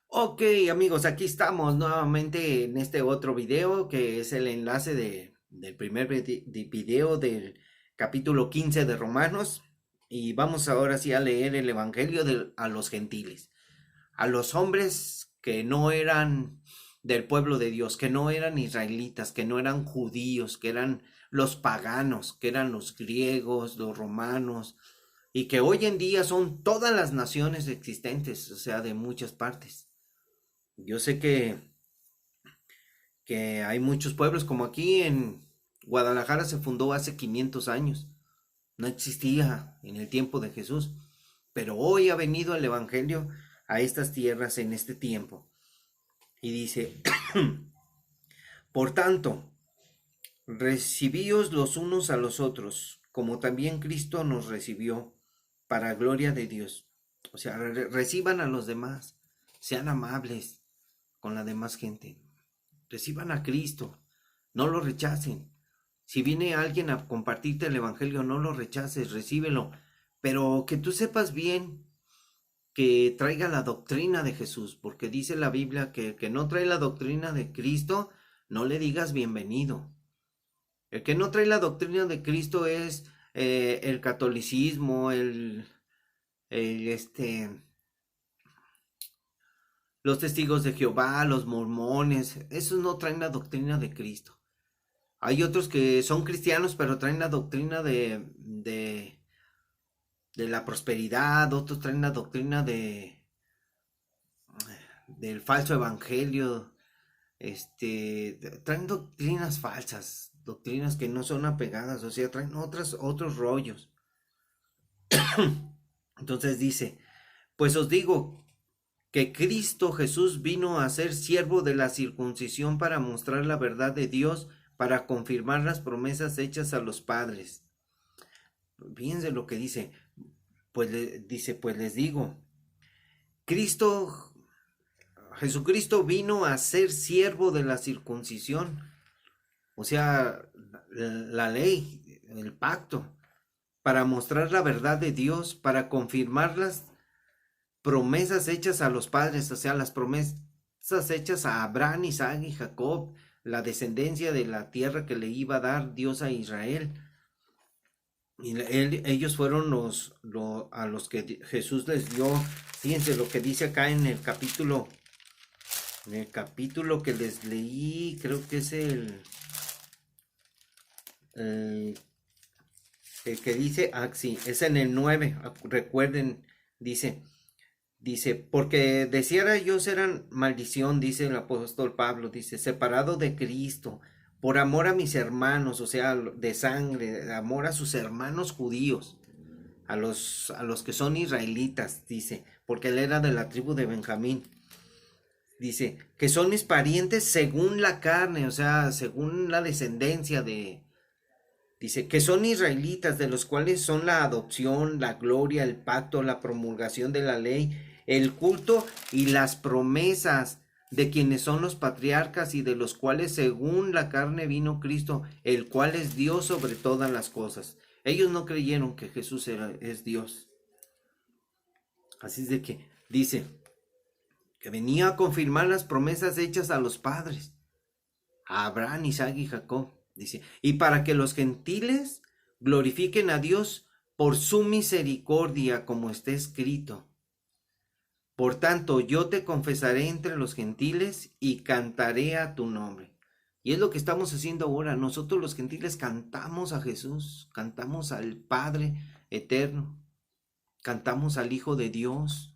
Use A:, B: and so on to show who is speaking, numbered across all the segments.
A: Ok, amigos, aquí estamos nuevamente en este otro video que es el enlace del primer video del capítulo 15 de Romanos. Y vamos ahora sí a leer el Evangelio a los gentiles, a los hombres que no eran del pueblo de Dios, que no eran israelitas, que no eran judíos, que eran los paganos, que eran los griegos, los romanos, y que hoy en día son todas las naciones existentes, o sea, de muchas partes. Yo sé que hay muchos pueblos, como aquí en Guadalajara se fundó hace 500 años, no existía en el tiempo de Jesús, pero hoy ha venido el Evangelio a estas tierras en este tiempo. Y dice, por tanto, recibíos los unos a los otros, como también Cristo nos recibió, para gloria de Dios. O sea, reciban a los demás, sean amables con la demás gente. Reciban a Cristo, no lo rechacen. Si viene alguien a compartirte el Evangelio, no lo rechaces, recíbelo. Pero que tú sepas bien que traiga la doctrina de Jesús, porque dice la Biblia que el que no trae la doctrina de Cristo, no le digas bienvenido. El que no trae la doctrina de Cristo es el catolicismo, el, este, los testigos de Jehová, los mormones. Esos no traen la doctrina de Cristo. Hay otros que son cristianos, pero traen la doctrina de la prosperidad, otros traen la doctrina del falso evangelio, traen doctrinas falsas, doctrinas que no son apegadas, o sea, traen otros rollos. Entonces dice, pues os digo que Cristo Jesús vino a ser siervo de la circuncisión para mostrar la verdad de Dios, para confirmar las promesas hechas a los padres. Fíjense lo que dice, pues les digo, Cristo, Jesucristo vino a ser siervo de la circuncisión, o sea, la ley, el pacto, para mostrar la verdad de Dios, para confirmar las promesas hechas a los padres, o sea, las promesas hechas a Abraham, Isaac y Jacob, la descendencia de la tierra que le iba a dar Dios a Israel. Y ellos fueron a los que Jesús les dio. Fíjense lo que dice acá en el capítulo que les leí, creo que es el, el que dice, sí, es en el 9. Recuerden, dice, porque deseara yo serán maldición, dice el apóstol Pablo, dice, separado de Cristo, por amor a mis hermanos, o sea, de sangre, de amor a sus hermanos judíos, a los que son israelitas, dice, porque él era de la tribu de Benjamín. Dice, que son mis parientes según la carne, o sea, según la descendencia de... Dice, que son israelitas, de los cuales son la adopción, la gloria, el pacto, la promulgación de la ley, el culto y las promesas de quienes son los patriarcas y de los cuales según la carne vino Cristo, el cual es Dios sobre todas las cosas. Ellos no creyeron que Jesús es Dios. Así es de que dice que venía a confirmar las promesas hechas a los padres, a Abraham, Isaac y Jacob. Dice, y para que los gentiles glorifiquen a Dios por su misericordia, como está escrito. Por tanto, yo te confesaré entre los gentiles y cantaré a tu nombre. Y es lo que estamos haciendo ahora. Nosotros los gentiles cantamos a Jesús, cantamos al Padre eterno, cantamos al Hijo de Dios.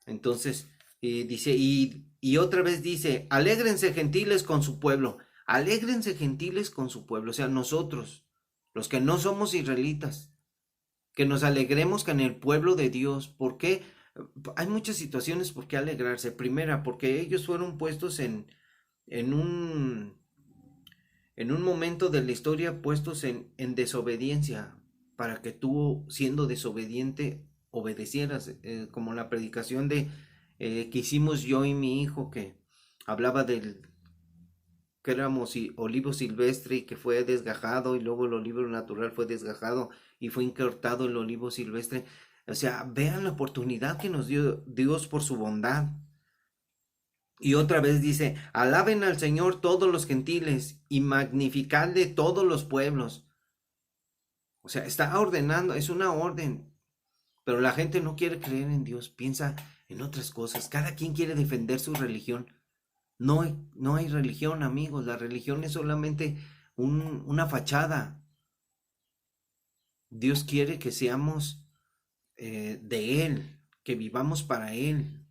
A: Entonces, dice, y otra vez dice, alégrense gentiles con su pueblo, alégrense gentiles con su pueblo, o sea, nosotros, los que no somos israelitas, que nos alegremos con el pueblo de Dios. ¿Por qué? Hay muchas situaciones por qué alegrarse. Primera, porque ellos fueron puestos en en un momento de la historia, puestos en desobediencia, para que tú, siendo desobediente, obedecieras, como la predicación que hicimos yo y mi hijo, que hablaba del que éramos olivo silvestre y que fue desgajado y luego el olivo natural fue desgajado y fue injertado el olivo silvestre. O sea, vean la oportunidad que nos dio Dios por su bondad. Y otra vez dice, alaben al Señor todos los gentiles y magnificadle todos los pueblos. O sea, está ordenando, es una orden. Pero la gente no quiere creer en Dios, piensa en otras cosas. Cada quien quiere defender su religión. No hay religión, amigos. La religión es solamente una fachada. Dios quiere que seamos de Él, que vivamos para Él.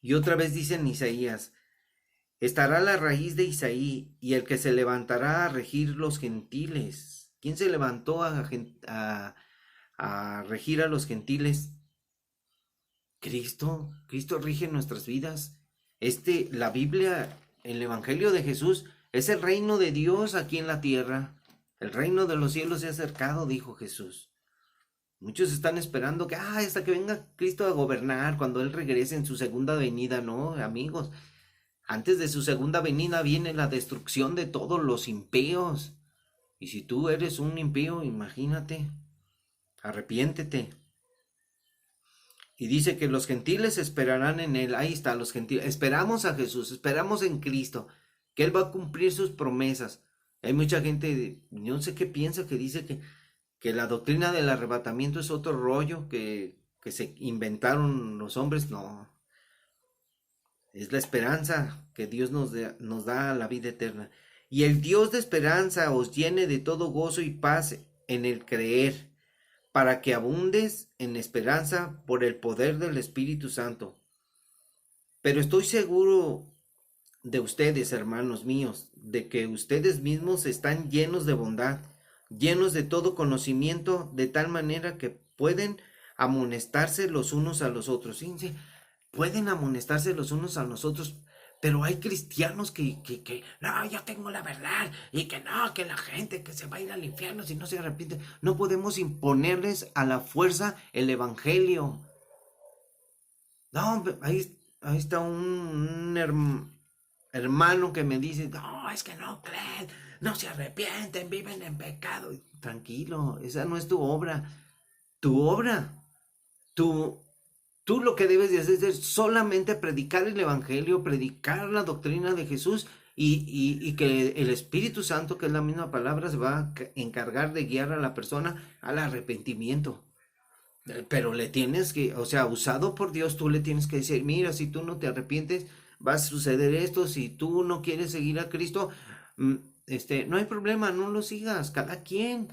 A: Y otra vez dice en Isaías, estará la raíz de Isaí y el que se levantará a regir los gentiles. ¿Quién se levantó a regir a los gentiles? Cristo. Cristo rige nuestras vidas. La Biblia, el Evangelio de Jesús, es el reino de Dios aquí en la tierra. El reino de los cielos se ha acercado, dijo Jesús. Muchos están esperando que, hasta que venga Cristo a gobernar, cuando Él regrese en su segunda venida. No, amigos. Antes de su segunda venida viene la destrucción de todos los impíos. Y si tú eres un impío, imagínate, arrepiéntete. Y dice que los gentiles esperarán en Él. Ahí está, los gentiles. Esperamos a Jesús, esperamos en Cristo, que Él va a cumplir sus promesas. Hay mucha gente, no sé qué piensa, que dice que la doctrina del arrebatamiento es otro rollo que se inventaron los hombres. No, es la esperanza que Dios nos da a la vida eterna. Y el Dios de esperanza os llene de todo gozo y paz en el creer, para que abundes en esperanza por el poder del Espíritu Santo. Pero estoy seguro de ustedes, hermanos míos, de que ustedes mismos están llenos de bondad, llenos de todo conocimiento, de tal manera que pueden amonestarse los unos a los otros. Fíjense, pueden amonestarse los unos a los otros, pero hay cristianos que no, yo tengo la verdad, y que no, que la gente que se va a ir al infierno si no se arrepiente. No podemos imponerles a la fuerza el evangelio. No, ahí está un hermano que me dice, no, es que no creen, no se arrepienten, viven en pecado. Tranquilo, esa no es tu obra. Tu obra, tu, Tú lo que debes de hacer es solamente predicar el evangelio, predicar la doctrina de Jesús, y que el Espíritu Santo, que es la misma palabra, se va a encargar de guiar a la persona al arrepentimiento. Pero le tienes que, o sea, usado por Dios, tú le tienes que decir, mira, si tú no te arrepientes, va a suceder esto. Si tú no quieres seguir a Cristo, mm, no hay problema, no lo sigas, cada quien.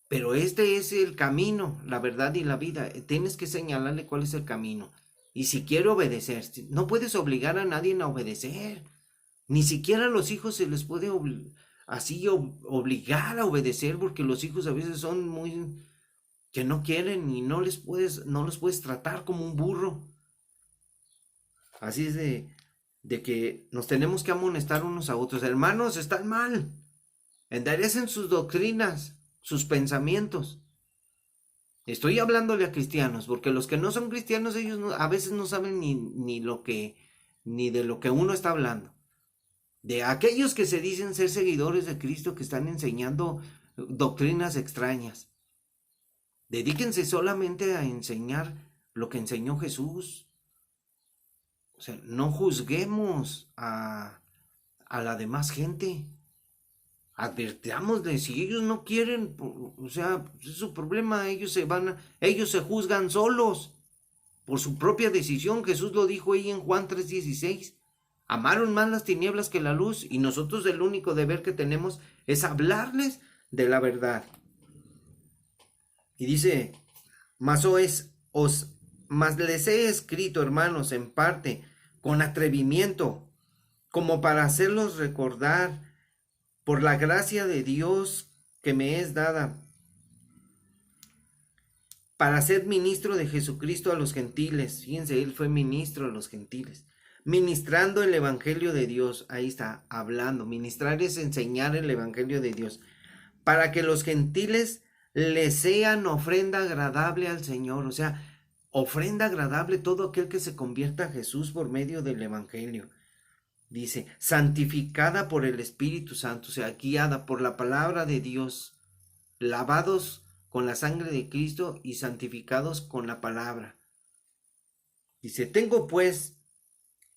A: Pero este es el camino, la verdad y la vida. Tienes que señalarle cuál es el camino. Y si quiere obedecer, no puedes obligar a nadie a obedecer. Ni siquiera a los hijos se les puede obligar a obedecer, porque los hijos a veces son muy que no quieren, y no los puedes tratar como un burro. Así es de que nos tenemos que amonestar unos a otros. Hermanos, están mal. Enderecen sus doctrinas, sus pensamientos. Estoy hablándole a cristianos, porque los que no son cristianos, ellos a veces no saben ni de lo que uno está hablando. De aquellos que se dicen ser seguidores de Cristo, que están enseñando doctrinas extrañas. Dedíquense solamente a enseñar lo que enseñó Jesús. O sea, no juzguemos a la demás gente. Advirtámosles, si ellos no quieren, o sea, es su problema, ellos se juzgan solos por su propia decisión. Jesús lo dijo ahí en Juan 3:16. Amaron más las tinieblas que la luz, y nosotros el único deber que tenemos es hablarles de la verdad. Y dice, mas les he escrito, hermanos, en parte, con atrevimiento, como para hacerlos recordar, por la gracia de Dios que me es dada, para ser ministro de Jesucristo a los gentiles. Fíjense, él fue ministro a los gentiles, ministrando el evangelio de Dios. Ahí está, hablando. Ministrar es enseñar el evangelio de Dios, para que los gentiles le sean ofrenda agradable al Señor. O sea, ofrenda agradable todo aquel que se convierta a Jesús por medio del evangelio. Dice, santificada por el Espíritu Santo, o sea, guiada por la palabra de Dios, lavados con la sangre de Cristo y santificados con la palabra. Dice, tengo pues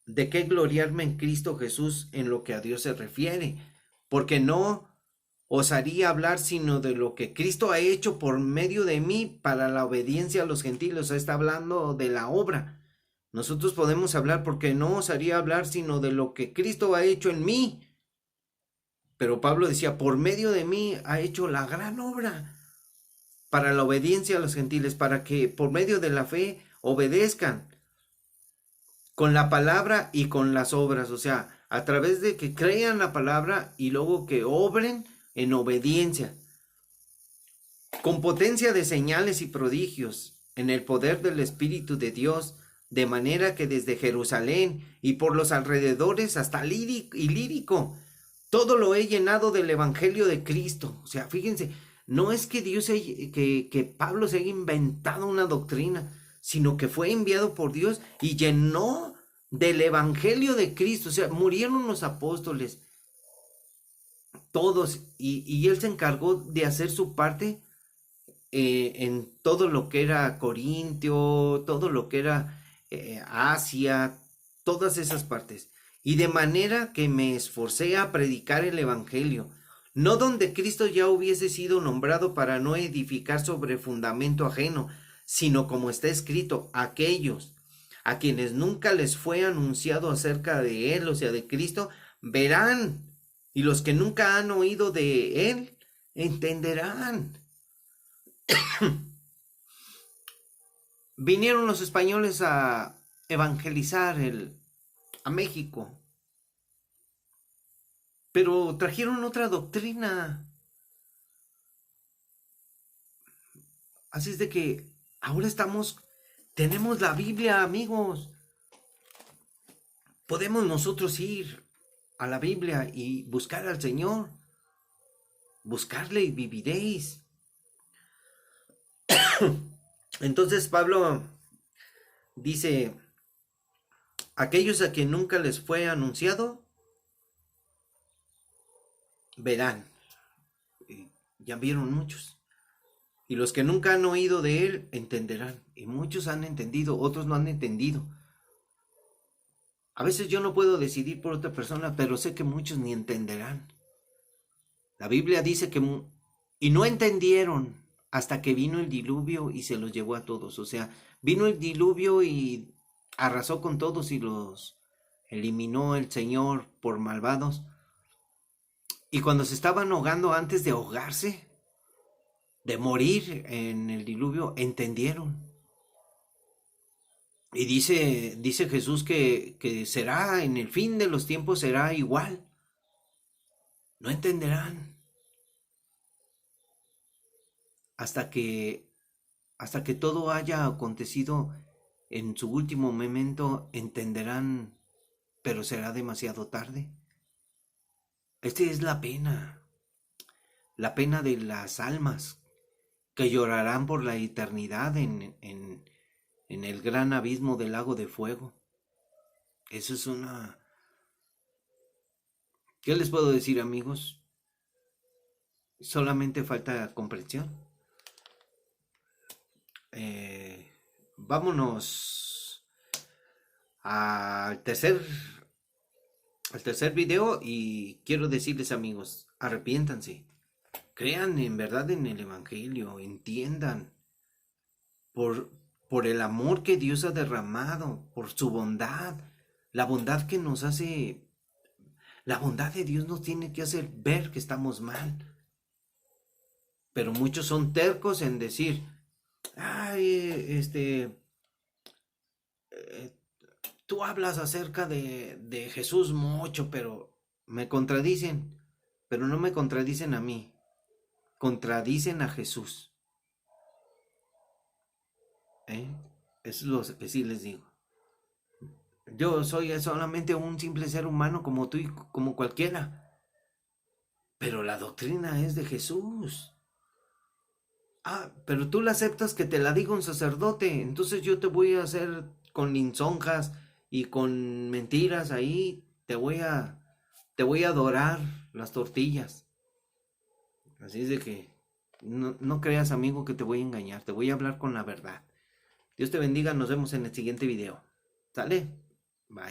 A: ¿De qué gloriarme en Cristo Jesús en lo que a Dios se refiere? Porque no osaría hablar sino de lo que Cristo ha hecho por medio de mí para la obediencia a los gentiles. O sea, está hablando de la obra. Nosotros podemos hablar porque no osaría hablar sino de lo que Cristo ha hecho en mí. Pero Pablo decía, por medio de mí ha hecho la gran obra para la obediencia a los gentiles, para que por medio de la fe obedezcan con la palabra y con las obras, o sea, a través de que crean la palabra y luego que obren en obediencia, con potencia de señales y prodigios, en el poder del Espíritu de Dios, de manera que desde Jerusalén y por los alrededores hasta Lírico, todo lo he llenado del Evangelio de Cristo. O sea, fíjense, no es que que Pablo se haya inventado una doctrina, sino que fue enviado por Dios y llenó del Evangelio de Cristo. O sea, murieron los apóstoles, todos, y él se encargó de hacer su parte en todo lo que era Corintio, todo lo que era Asia, todas esas partes. Y de manera que me esforcé a predicar el Evangelio, no donde Cristo ya hubiese sido nombrado para no edificar sobre fundamento ajeno, sino como está escrito, aquellos a quienes nunca les fue anunciado acerca de Él, o sea, de Cristo, verán, y los que nunca han oído de Él, entenderán. Vinieron los españoles a evangelizar a México, pero trajeron otra doctrina. Así es de que ahora tenemos la Biblia, amigos. Podemos nosotros ir a la Biblia y buscar al Señor. Buscarle y viviréis. Entonces Pablo dice, aquellos a quien nunca les fue anunciado, verán. Y ya vieron muchos. Y los que nunca han oído de él, entenderán. Y muchos han entendido, otros no han entendido. A veces yo no puedo decidir por otra persona, pero sé que muchos ni entenderán. La Biblia dice que y no entendieron hasta que vino el diluvio y se los llevó a todos. O sea, vino el diluvio y arrasó con todos y los eliminó el Señor por malvados. Y cuando se estaban ahogando antes de ahogarse, de morir en el diluvio, entendieron. Y dice Jesús que será en el fin de los tiempos será igual. No entenderán hasta que todo haya acontecido en su último momento, entenderán, pero será demasiado tarde. Esta es la pena de las almas que llorarán por la eternidad en el gran abismo del lago de fuego. Eso es una... ¿Qué les puedo decir, amigos? Solamente falta comprensión. Vámonos al tercer video y quiero decirles, amigos, arrepiéntanse. Crean en verdad en el Evangelio, entiendan por el amor que Dios ha derramado, por su bondad, la bondad que nos hace, la bondad de Dios nos tiene que hacer ver que estamos mal. Pero muchos son tercos en decir, ay, tú hablas acerca de Jesús mucho, pero me contradicen, pero no me contradicen a mí, contradicen a Jesús. Eso es lo que sí les digo. Yo soy solamente un simple ser humano como tú y como cualquiera, pero la doctrina es de Jesús. Ah, pero tú la aceptas que te la diga un sacerdote, entonces yo te voy a hacer con lisonjas y con mentiras ahí, te voy a dorar las tortillas. Así es de que no creas, amigo, que te voy a engañar, te voy a hablar con la verdad. Dios te bendiga, nos vemos en el siguiente video. ¿Sale? Bye.